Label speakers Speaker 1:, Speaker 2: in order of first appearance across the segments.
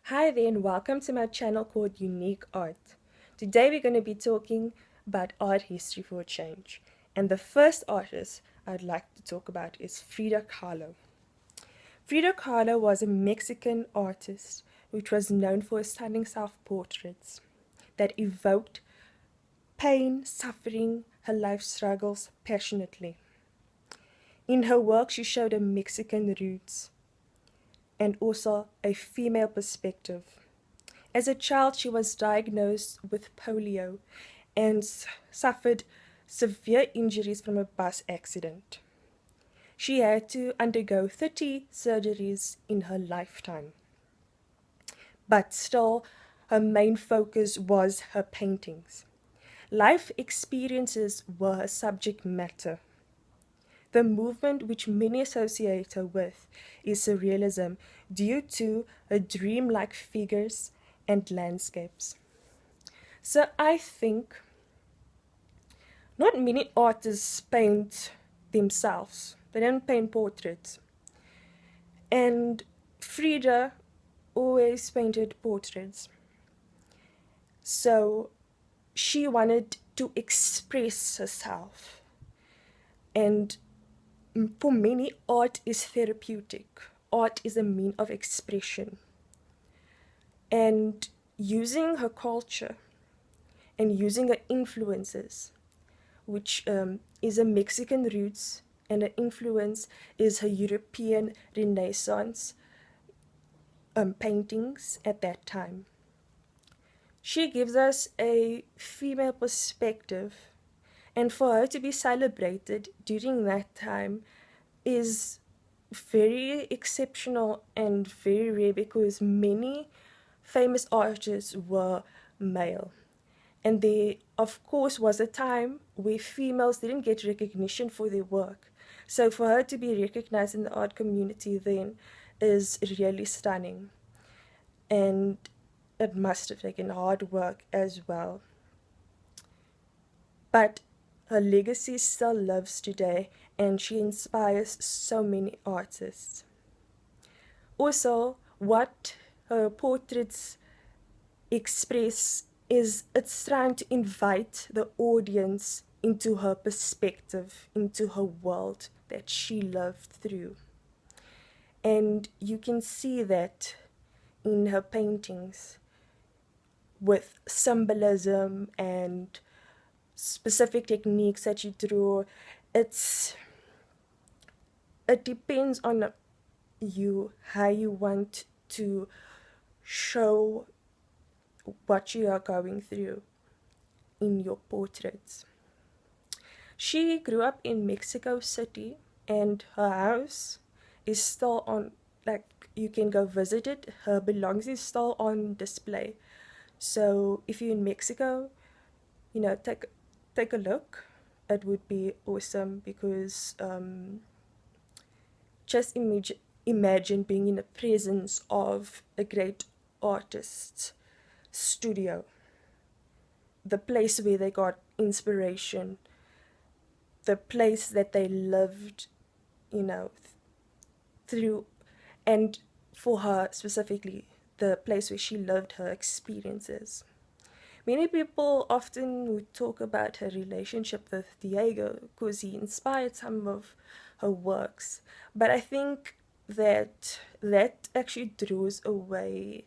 Speaker 1: Hi there and welcome to my channel called Younique Art. Today we're going to be talking about art history for a change. And the first artist I'd like to talk about is Frida Kahlo. Frida Kahlo was a Mexican artist which was known for her stunning self-portraits that evoked pain, suffering, her life struggles passionately. In her work she showed her Mexican roots and also a female perspective. As a child, she was diagnosed with polio and suffered severe injuries from a bus accident. She had to undergo 30 surgeries in her lifetime. But still, her main focus was her paintings. Life experiences were her subject matter. The movement which many associate her with is surrealism due to her dreamlike figures and landscapes. So I think not many artists paint themselves. They don't paint portraits. And Frida always painted portraits. So she wanted to express herself. And for many, art is therapeutic. Art is a means of expression. And using her culture and using her influences, which is a Mexican roots, and her influence is her European Renaissance paintings at that time. She gives us a female perspective, and for her to be celebrated during that time is very exceptional and very rare because many famous artists were male. And there, of course, was a time where females didn't get recognition for their work. So for her to be recognized in the art community then is really stunning. And it must have taken hard work as well. But her legacy still lives today and she inspires so many artists. Also, what her portraits express is it's trying to invite the audience into her perspective, into her world that she lived through. And you can see that in her paintings with symbolism and specific techniques that she drew. It depends on you, how you want to show what you are going through in your portraits. She grew up in Mexico City and her house is still on, like, you can go visit it. Her belongings is still on display. So if you're in Mexico, take a look. It would be awesome because just imagine being in the presence of a great artist's studio, the place where they got inspiration, the place that they lived, through, and for her specifically, the place where she lived her experiences. Many people often would talk about her relationship with Diego because he inspired some of her works, but I think that actually draws away,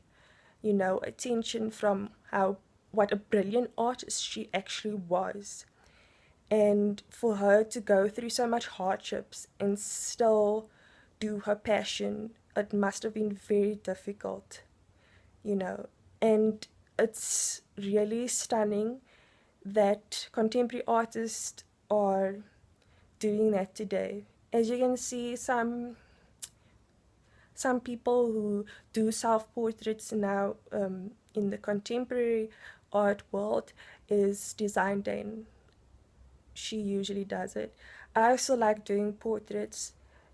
Speaker 1: attention from what a brilliant artist she actually was. And for her to go through so much hardships and still do her passion, it must have been very difficult, and it's really stunning that contemporary artists are doing that today. As you can see, some people who do self-portraits now in the contemporary art world is Design Dane. She usually does it. I also like doing portraits,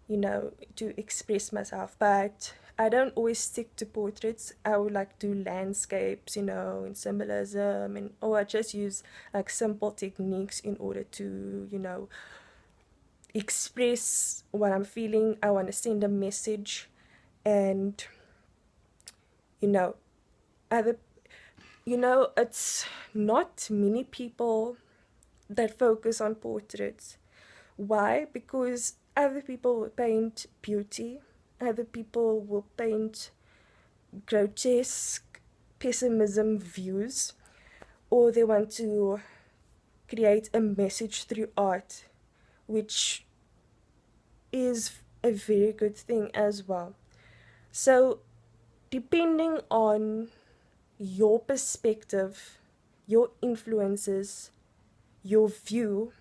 Speaker 1: to express myself, but I don't always stick to portraits. I would like do landscapes, and symbolism, or I just use like simple techniques in order to, express what I'm feeling. I want to send a message, and you know, other, it's not many people that focus on portraits. Why? Because other people will paint beauty, other people will paint grotesque pessimism views, or they want to create a message through art, which is a very good thing as well. So, depending on your perspective, your influences, your view,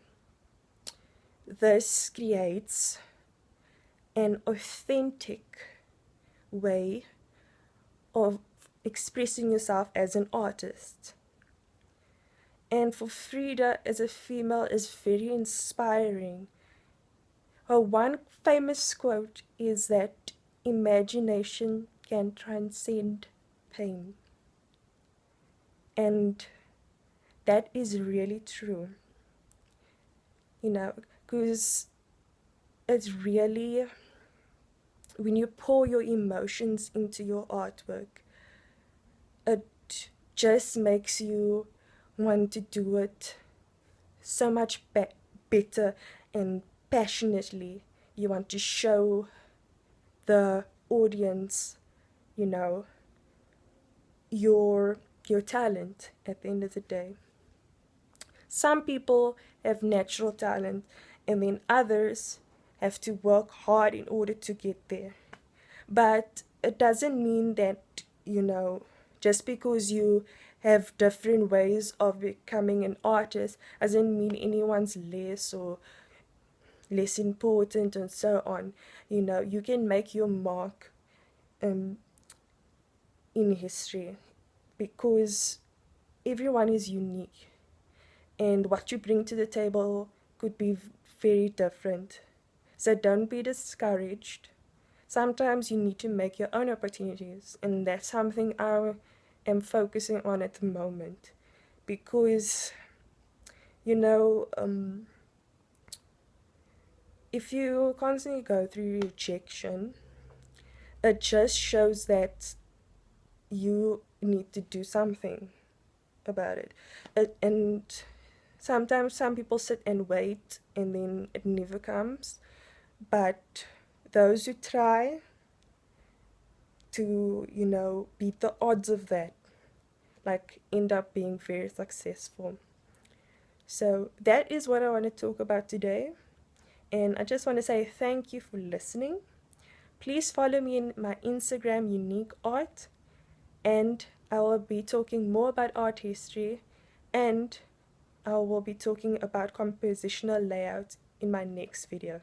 Speaker 1: this creates an authentic way of expressing yourself as an artist. And for Frida as a female is very inspiring. Her one famous quote is that imagination can transcend pain. And that is really true. Because it's really, when you pour your emotions into your artwork, it just makes you want to do it so much better and passionately. You want to show the audience, your talent at the end of the day. Some people have natural talent, and then others have to work hard in order to get there. But it doesn't mean that, just because you have different ways of becoming an artist, doesn't mean anyone's less or less important and so on. You can make your mark in history, because everyone is unique, and what you bring to the table could be very different. So don't be discouraged. Sometimes you need to make your own opportunities, and that's something I am focusing on at the moment, because if you constantly go through rejection, it just shows that you need to do something about it. And sometimes some people sit and wait and then it never comes, but those who try to beat the odds of that, end up being very successful. So that is what I want to talk about today, and I just want to say thank you for listening. Please follow me in my Instagram, Younique Art, and I will be talking more about art history, and I will be talking about compositional layout in my next video.